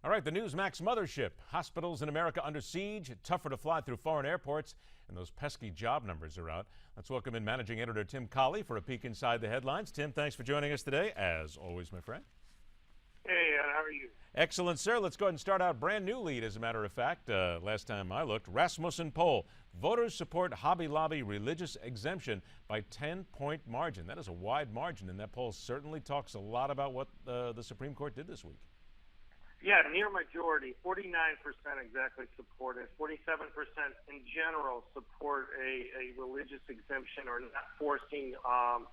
All right, the Newsmax mothership. Hospitals in America under siege, tougher to fly through foreign airports, and those pesky job numbers are out. Let's welcome in managing editor Tim Collie for a peek inside the headlines. Tim, thanks for joining us today, as always, my friend. Hey, how are you? Excellent, sir. Let's go ahead and start out brand new lead, as a matter of fact. Last time I looked, Rasmussen poll. Voters support Hobby Lobby religious exemption by 10-point margin. That is a wide margin, and that poll certainly talks a lot about what the Supreme Court did this week. Yeah, near majority, 49% exactly support it. 47% in general support a religious exemption or not forcing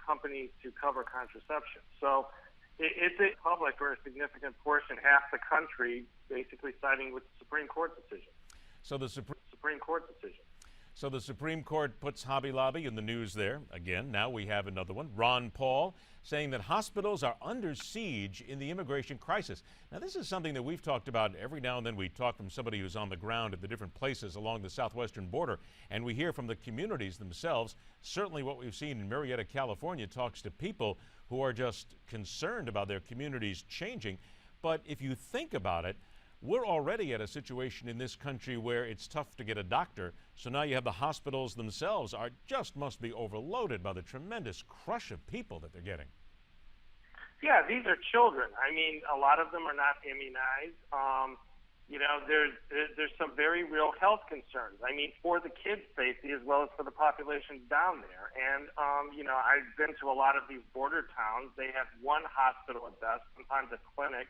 companies to cover contraception. So it's a public or a significant portion, half the country, basically siding with the Supreme Court decision. So the Supreme Court decision. So the Supreme Court puts Hobby Lobby in the news there. Again, now we have another one. Ron Paul saying that hospitals are under siege in the immigration crisis. Now, this is something that we've talked about every now and then. We talk from somebody who's on the ground at the different places along the southwestern border, and we hear from the communities themselves. Certainly what we've seen in Marietta, California, talks to people who are just concerned about their communities changing. But if you think about it, we're already at a situation in this country where it's tough to get a doctor. So now you have the hospitals themselves must be overloaded by the tremendous crush of people that they're getting. Yeah, these are children. I mean, a lot of them are not immunized. There's some very real health concerns. I mean, for the kids' safety as well as for the population down there. And, I've been to a lot of these border towns. They have one hospital at best, sometimes a clinic.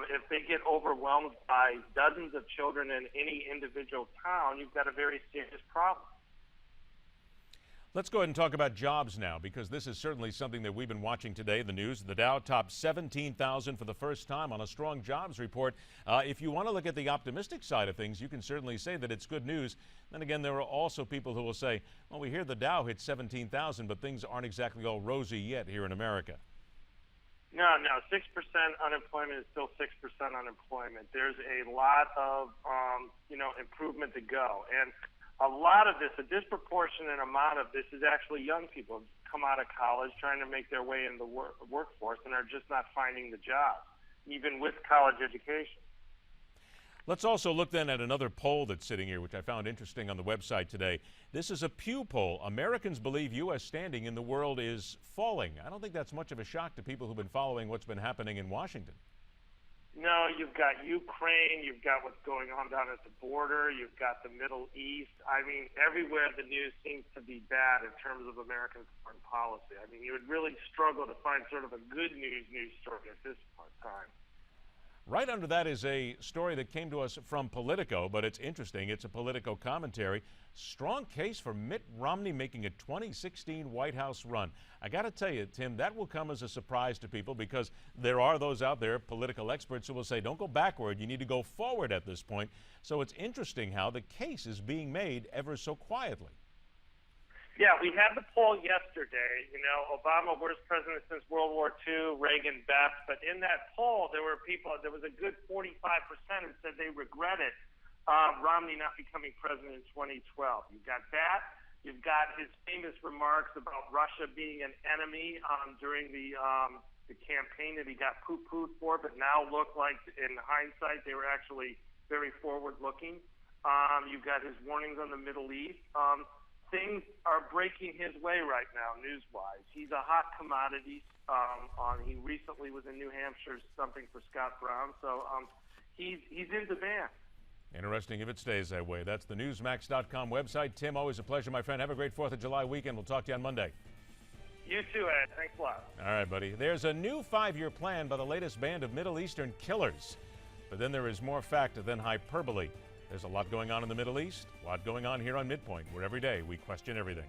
If they get overwhelmed by dozens of children in any individual town, you've got a very serious problem. Let's go ahead and talk about jobs now, because this is certainly something that we've been watching today, the news. The Dow topped 17,000 for the first time on a strong jobs report. If you want to look at the optimistic side of things, you can certainly say that it's good news. Then again, there are also people who will say, well, we hear the Dow hit 17,000, but things aren't exactly all rosy yet here in America. No, 6% unemployment is still 6% unemployment. There's a lot of, improvement to go. And a lot of this, a disproportionate amount of this is actually young people who come out of college trying to make their way in the workforce and are just not finding the job, even with college education. Let's also look then at another poll that's sitting here, which I found interesting on the website today. This is a Pew poll. Americans believe U.S. standing in the world is falling. I don't think that's much of a shock to people who've been following what's been happening in Washington. No, you've got Ukraine, you've got what's going on down at the border, you've got the Middle East. I mean, everywhere the news seems to be bad in terms of American foreign policy. I mean, you would really struggle to find sort of a good news story at this time. Right under that is a story that came to us from Politico, but it's interesting. It's a Politico commentary. Strong case for Mitt Romney making a 2016 White House run. I got to tell you, Tim, that will come as a surprise to people, because there are those out there, political experts, who will say, don't go backward, you need to go forward at this point. So it's interesting how the case is being made ever so quietly. Yeah, we had the poll yesterday. Obama, worst president since World War II, Reagan best. But in that poll, there was a good 45% who said they regretted Romney not becoming president in 2012. You've got that. You've got his famous remarks about Russia being an enemy during the campaign that he got poo-pooed for, but now look like, in hindsight, they were actually very forward-looking. You've got his warnings on the Middle East. Things are breaking his way right now, news-wise. He's a hot commodity. He recently was in New Hampshire stumping for Scott Brown, so he's in demand. Interesting if it stays that way. That's the Newsmax.com website. Tim, always a pleasure, my friend. Have a great 4th of July weekend. We'll talk to you on Monday. You too, Ed. Thanks a lot. All right, buddy. There's a new 5-year plan by the latest band of Middle Eastern killers. But then there is more fact than hyperbole. There's a lot going on in the Middle East, a lot going on here on MidPoint, where every day we question everything.